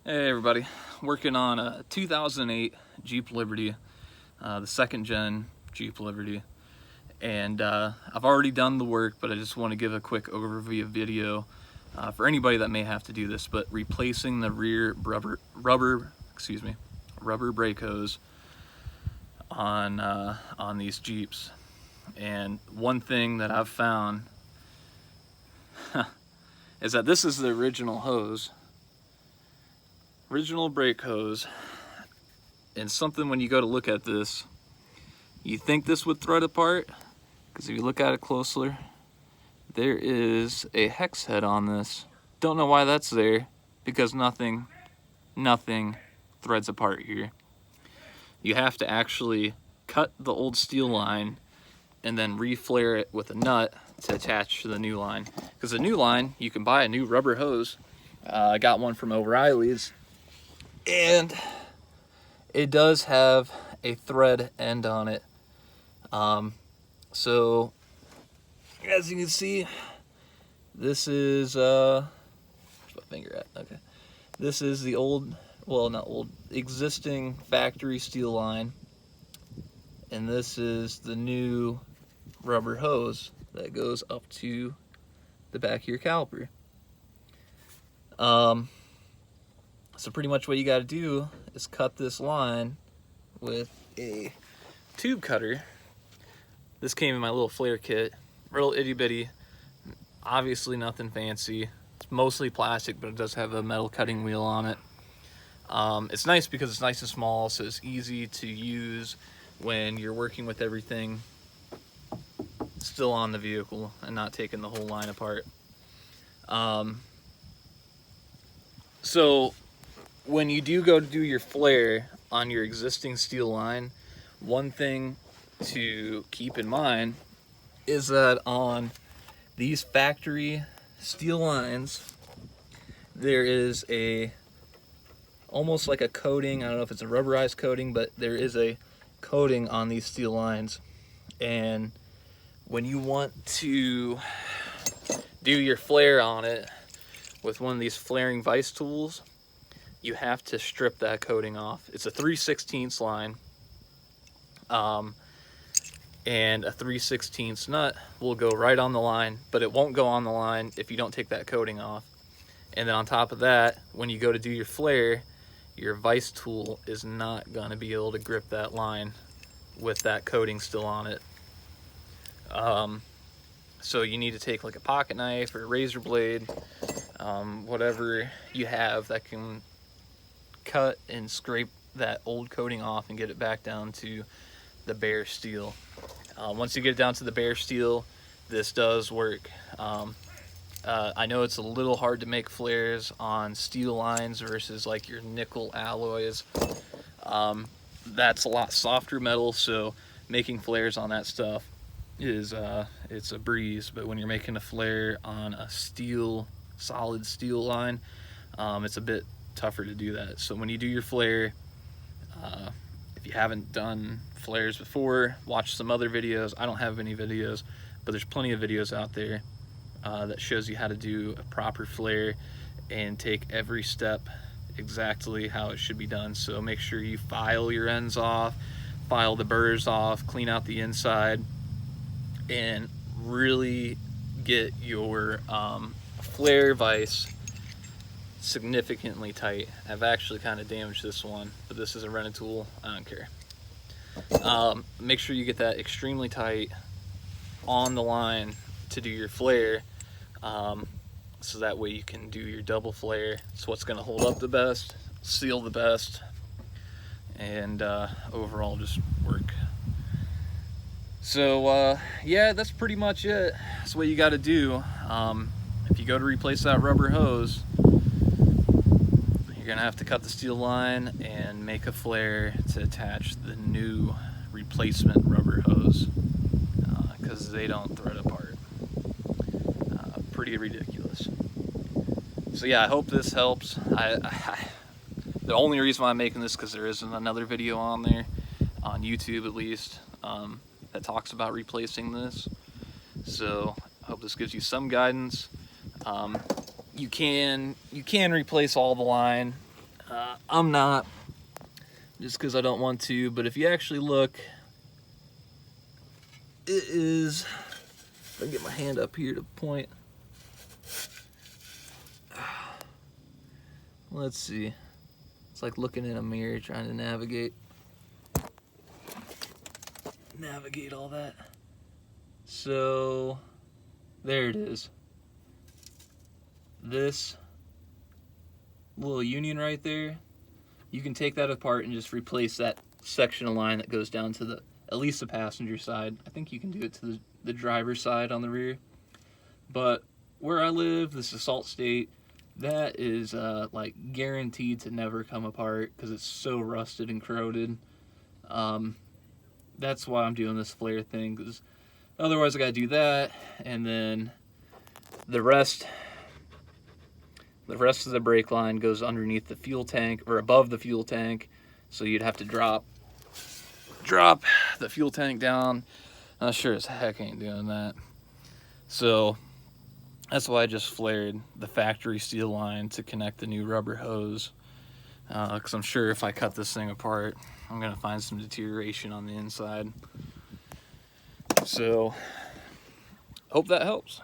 Hey everybody, working on a 2008 Jeep Liberty, the second gen Jeep Liberty, and I've already done the work, but I just want to give a quick overview video for anybody that may have to do this. But replacing the rear rubber brake hose on these Jeeps. And one thing that I've found is that this is the original hose. Original brake hose, and something when you go to look at this, you think this would thread apart, because if you look at it closer, there is a hex head on this. Don't know why that's there, because nothing threads apart here. You have to actually cut the old steel line and then re-flare it with a nut to attach to the new line, because the new line, you can buy a new rubber hose. I got one from O'Reilly's, and it does have a thread end on it. So as you can see, this is where's my finger at? Okay, this is the old, well, not old, existing factory steel line, and this is the new rubber hose that goes up to the back of your caliper. So pretty much what you got to do is cut this line with a tube cutter. This came in my little flare kit, real itty bitty, obviously nothing fancy. It's mostly plastic, but it does have a metal cutting wheel on it. It's nice because it's nice and small, so it's easy to use when you're working with everything still on the vehicle and not taking the whole line apart. So when you do go to do your flare on your existing steel line, one thing to keep in mind is that on these factory steel lines, there is almost like a coating. I don't know if it's a rubberized coating, but there is a coating on these steel lines. And when you want to do your flare on it with one of these flaring vise tools, you have to strip that coating off. It's a 3/16 line, and a 3/16 nut will go right on the line, but it won't go on the line if you don't take that coating off. And then on top of that, when you go to do your flare, your vise tool is not gonna be able to grip that line with that coating still on it. So you need to take like a pocket knife or a razor blade, whatever you have that can cut and scrape that old coating off and get it back down to the bare steel. Once you get it down to the bare steel, this does work. I know it's a little hard to make flares on steel lines versus like your nickel alloys. That's a lot softer metal, so making flares on that stuff is it's a breeze. But when you're making a flare on a solid steel line, it's a bit tougher to do that. So when you do your flare, if you haven't done flares before, watch some other videos. I don't have any videos, but there's plenty of videos out there that shows you how to do a proper flare and take every step exactly how it should be done. So make sure you file your ends off, file the burrs off, clean out the inside, and really get your flare vise significantly tight. I've actually kind of damaged this one, but this is a rented tool, I don't care. Make sure you get that extremely tight on the line to do your flare, so that way you can do your double flare. It's what's going to hold up the best, seal the best, and overall just work. So yeah, that's pretty much it. That's what you got to do. If you go to replace that rubber hose, you're gonna have to cut the steel line and make a flare to attach the new replacement rubber hose, because they don't thread apart. Pretty ridiculous. So yeah, I hope this helps. The only reason why I'm making this because there isn't another video on there, on YouTube at least, that talks about replacing this. So I hope this gives you some guidance. You can replace all the line I'm not, just because I don't want to, but if you actually look, it is, if I can get my hand up here to point, let's see, it's like looking in a mirror trying to navigate all that. So there it is. This little union right there, you can take that apart and just replace that section of line that goes down to the, at least the passenger side. I think you can do it to the driver's side on the rear. But where I live, this is Salt State, that is like guaranteed to never come apart because it's so rusted and corroded. That's why I'm doing this flare thing, because otherwise I gotta do that, and then the rest of the brake line goes underneath the fuel tank, or above the fuel tank, so you'd have to drop the fuel tank down. I sure as heck ain't doing that. So that's why I just flared the factory steel line to connect the new rubber hose, because I'm sure if I cut this thing apart, I'm gonna find some deterioration on the inside. So hope that helps.